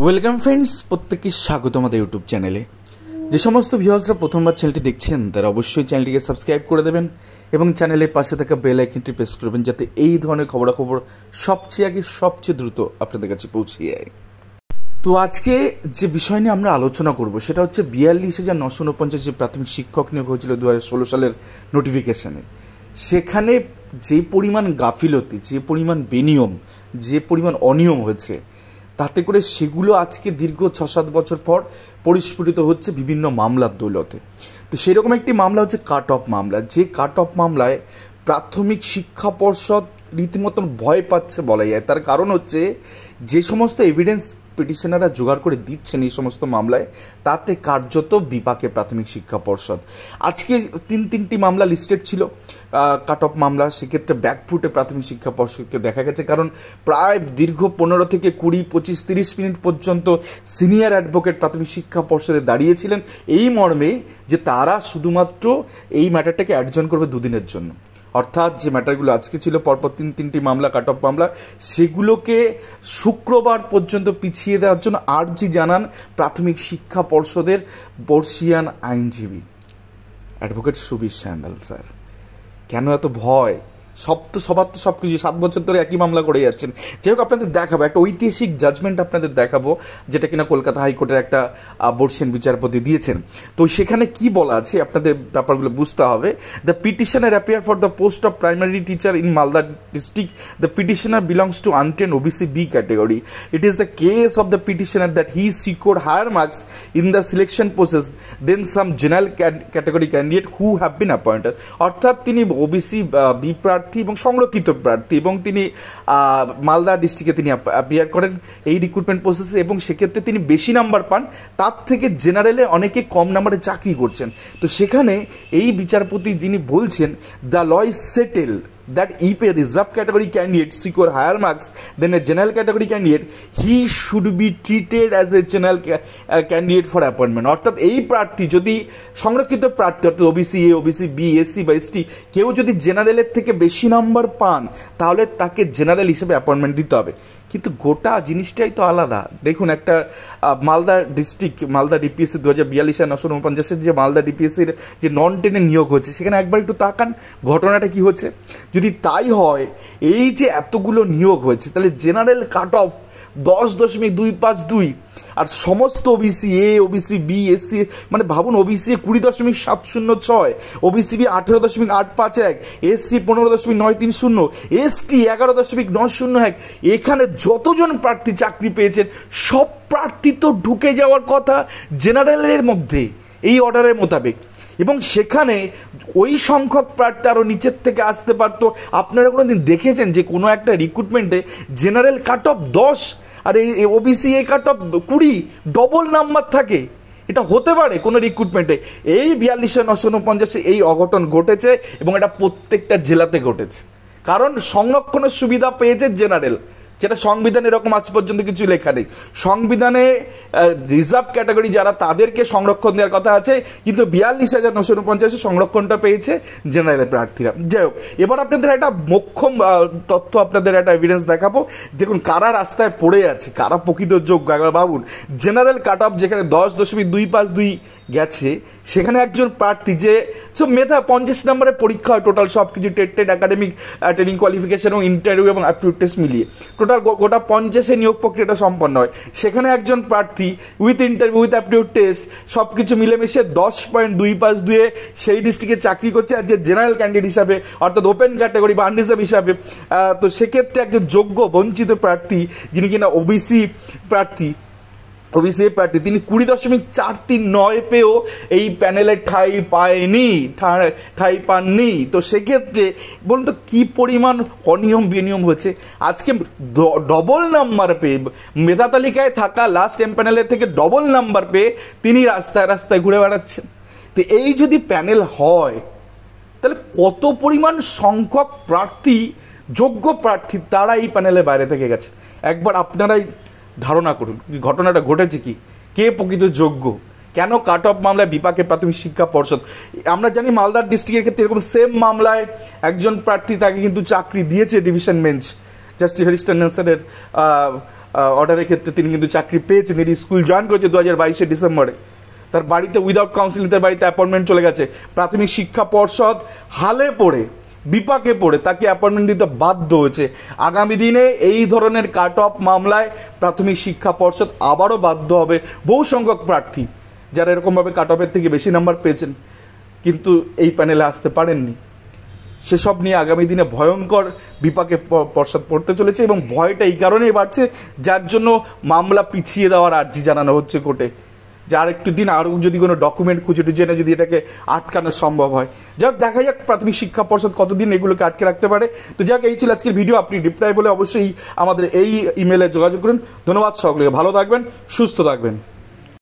Welcome friends, প্রত্যেককে স্বাগত আমাদের ইউটিউব চ্যানেলে। যে সমস্ত ভিউয়ার্সরা প্রথমবার চ্যানেলটি দেখছেন তারা অবশ্যই চ্যানেলটিকে সাবস্ক্রাইব করে দেবেন এবং চ্যানেলের পাশে থাকা বেল আইকনটি প্রেস করবেন যাতে এই ধরনের খবরাখবর সবচেয়ে আগে সবচেয়ে দ্রুত আপনাদের কাছে পৌঁছে যায়। তো আজকে যে বিষয় নিয়ে আমরা আলোচনা করব সেটা হচ্ছে 42,949 যে প্রাথমিক শিক্ষক নিয়োগ হয়েছিল 2016 সালের নোটিফিকেশানে। সেখানে যে পরিমাণ গাফিলতি, যে পরিমাণ বেনিয়ম, যে পরিমাণ অনিয়ম হয়েছে, তাতে করে সেগুলো আজকে দীর্ঘ 6-7 বছর পর পরিস্ফুটিত হচ্ছে বিভিন্ন মামলার দৌলতে। তো সেরকম একটি মামলা হচ্ছে কাট অফ মামলা। যে কাট অফ মামলায় প্রাথমিক শিক্ষা পর্ষদ রীতিমতন ভয় পাচ্ছে বলা যায়। তার কারণ হচ্ছে যে সমস্ত এভিডেন্স পিটিশনাররা জোগাড় করে দিচ্ছেন এই সমস্ত মামলায়, তাতে কার্যত বিপাকে প্রাথমিক শিক্ষা পর্ষদ। আজকে তিনটি মামলা লিস্টেড ছিল কাট অফ মামলা। সেক্ষেত্রে ব্যাকফুটে প্রাথমিক শিক্ষা পর্ষদকে দেখা গেছে, কারণ প্রায় দীর্ঘ 15 থেকে 20, 25, 30 মিনিট পর্যন্ত সিনিয়র অ্যাডভোকেট প্রাথমিক শিক্ষা পর্ষদে দাঁড়িয়েছিলেন এই মর্মে যে তারা শুধুমাত্র এই ম্যাটারটাকে অ্যাডজন করবে 2 দিনের জন্য। অর্থাৎ যে ম্যাটারগুলো আজকে ছিল পরপর তিনটি মামলা, কাট অফ মামলা, সেগুলোকে শুক্রবার পর্যন্ত পিছিয়ে দেওয়ার জন্য আর্জি জানান প্রাথমিক শিক্ষা পর্ষদের বর্ষিয়ান আইনজীবী অ্যাডভোকেট সুবীর স্যান্ডাল স্যার। কেন এত ভয়? সবার তো সব কিছু 7 বছর ধরে একই মামলা করে যাচ্ছেন। যাই হোক, আপনাদের দেখাবো একটা ঐতিহাসিক জাজমেন্ট, আপনাদের দেখাবো যেটা কিনা কলকাতা হাইকোর্টের একটা বর্ষিয়ান বিচারপতি দিয়েছেন। তো সেখানে কি বলা আছে আপনাদের ব্যাপারগুলো বুঝতে হবে। The petitioner appear for the post of primary teacher in Malda district. The petitioner belongs to আনটেন OBC B category. It is the case of the petitioner that he secured higher marks in the selection process than some general category candidate who have been appointed. অর্থাৎ তিনি OBC B প্রার্থী এবং সংরক্ষিত প্রার্থী এবং তিনি মালদা ডিস্ট্রিক্টে তিনি অ্যাপিয়ার করেন এই রিক্রুটমেন্ট প্রসেসে, এবং সেক্ষেত্রে তিনি বেশি নাম্বার পান, তার থেকে জেনারেলে অনেকে কম নাম্বারে চাকরি করছেন। তো সেখানে এই বিচারপতি যিনি বলছেন, the law is settle that if a reserve category candidate secure higher marks than a general category candidate, he should be treated as a general candidate for appointment. অর্থাৎ এই প্রার্থী যদি সংরক্ষিত প্রার্থী, অর্থাৎ OBC A, OBC B, SC বা ST, কেউ যদি জেনারেলের থেকে বেশি নাম্বার পান তাহলে তাকে জেনারেল হিসেবে অ্যাপয়েন্টমেন্ট দিতে হবে। কিন্তু গোটা জিনিসটাই তো আলাদা। দেখুন, একটা মালদা ডিস্ট্রিক্ট, মালদা ডিপিএসসি 2042,949 যে মালদা ডিপিএসসির যে নন টেনে নিয়োগ হয়েছে, সেখানে একবার একটু তাকান ঘটনাটা কি হচ্ছে। যদি তাই হয়, এই যে এতগুলো নিয়োগ হয়েছে, তাহলে জেনারেল কাট অফ 10.252 আর সমস্ত OBC A, OBC B, SC, মানে ভাবুন, OBC A 20.706, OBC B 18.851, SC 15.930, ST 11.901। এখানে যতজন প্রার্থী চাকরি পেয়েছেন সব প্রার্থী তো ঢুকে যাওয়ার কথা জেনারেলের মধ্যে এই অর্ডারের মোতাবেক, এবং সেখানে ওই সংখ্যক প্রার্থী আরও নিচের থেকে আসতে পারতো। আপনারা কোনো দিন দেখেছেন যে কোনো একটা রিক্রুটমেন্টে জেনারেল কাট অফ 10 আর এই OBC A cut off 20 double number থাকে? এটা হতে পারে কোনো রিক্রুটমেন্টে? এই 42,949 এই অঘটন ঘটেছে এবং এটা প্রত্যেকটা জেলাতে ঘটেছে, কারণ সংরক্ষণের সুবিধা পেয়েছে জেনারেল, যেটা সংবিধানে এরকম আজ পর্যন্ত কিছু লেখা নেই। সংবিধানে রিজার্ভ ক্যাটাগরি যারা, তাদেরকে সংরক্ষণ দেওয়ার কথা আছে, কিন্তু 42,949 সংরক্ষণটা পেয়েছে জেনারেল প্রার্থীরা। যাই হোক, এবার আপনাদের একটা মোক্ষম তথ্য, আপনাদের একটা এভিডেন্স দেখাবো। দেখুন কারা রাস্তায় পড়ে আছে, কারা প্রকৃত যোগ্য। একবার ভাবুন, জেনারেল কাট অফ যেখানে 10.252 গেছে, সেখানে একজন প্রার্থী যে মেধা 50 নম্বরের পরীক্ষা হয় টোটাল, সব কিছু টেট একাডেমিক ট্রেনিং কোয়ালিফিকেশন এবং ইন্টারভিউ এবং অ্যাপটিটিউড টেস্ট মিলিয়ে টোটাল গোটা 50 নিয়োগ প্রক্রিয়াটা সম্পন্ন হয়। সেখানে একজন প্রার্থী with interview, with aptitude test সব কিছু মিলেমিশে 10.252 সেই ডিস্ট্রিক্টে চাকরি করছে আর যে জেনারেল ক্যান্ডিডেট হিসাবে, অর্থাৎ ওপেন ক্যাটাগরি বা আনরিজার্ভ হিসাবে। তো সেক্ষেত্রে একজন যোগ্য বঞ্চিত প্রার্থী যিনি কিনা ওবিসি প্রার্থী, তিনি 20.439 পেয়েও এই প্যানেলে ঠাঁই পাননি। তো সেক্ষেত্রে বলুন তো কি পরিমাণ অনিয়ম বেনিয়ম হয়েছে। আজকে ডবল নাম্বার পেয়ে, মেধা তালিকায় থাকা লাস্ট এম প্যানেলের থেকে ডবল নাম্বার পেয়ে তিনি রাস্তায় ঘুরে বেড়াচ্ছেন। তো এই যদি প্যানেল হয়, তাহলে কত পরিমাণ সংখ্যক প্রার্থী, যোগ্য প্রার্থী, তারা এই প্যানেলের বাইরে থেকে গেছে। একবার আপনারাই ধারণা করুন ঘটনাটা ঘটেছে কি, কে প্রকৃত যোগ্য, কেন কাট অফ মামলায় বিপাকে প্রাথমিক শিক্ষা পর্ষদ। আমরা জানি মালদা ডিস্ট্রিক্টের ক্ষেত্রে এরকম সেম মামলায় একজন প্রার্থী, তাকে কিন্তু চাকরি দিয়েছে division bench, justice Harish Tandon স্যারের অর্ডারের ক্ষেত্রে তিনি কিন্তু চাকরি পেয়েছেন। তিনি স্কুল জয়েন করেছে 2022 ডিসেম্বরে। তার বাড়িতে উইদাউট কাউন্সিলিং তার বাড়িতে অ্যাপয়েন্টমেন্ট চলে গেছে। প্রাথমিক শিক্ষা পর্ষদ হালে পড়ে বিপাকে পড়ে তাকে অ্যাপয়েন্টমেন্ট দিতে বাধ্য হয়েছে। আগামী দিনে এই ধরনের কাট অফ মামলায় প্রাথমিক শিক্ষা পর্ষদ আবারও বাধ্য হবে। বহু সংখ্যক প্রার্থী যারা এরকমভাবে কাট অফের থেকে বেশি নাম্বার পেয়েছেন কিন্তু এই প্যানেলে আসতে পারেননি, সেসব নিয়ে আগামী দিনে ভয়ঙ্কর বিপাকে পর্ষদ পড়তে চলেছে। এবং ভয়টা এই কারণেই বাড়ছে, যার জন্য মামলা পিছিয়ে দেওয়ার আর্জি জানানো হচ্ছে কোর্টে, যে আর একটু দিন আরও যদি কোনো ডকুমেন্ট খুঁজে জেনে যদি এটাকে আটকানো সম্ভব হয়। যাক, দেখা যাক প্রাথমিক শিক্ষা পর্ষদ কতদিন এগুলোকে আটকে রাখতে পারে। তো যাক, এই ছিল আজকের ভিডিও। আপনি রিপ্লাই বলে অবশ্যই আমাদের এই ইমেলে যোগাযোগ করুন। ধন্যবাদ সকলকে, ভালো থাকবেন, সুস্থ থাকবেন।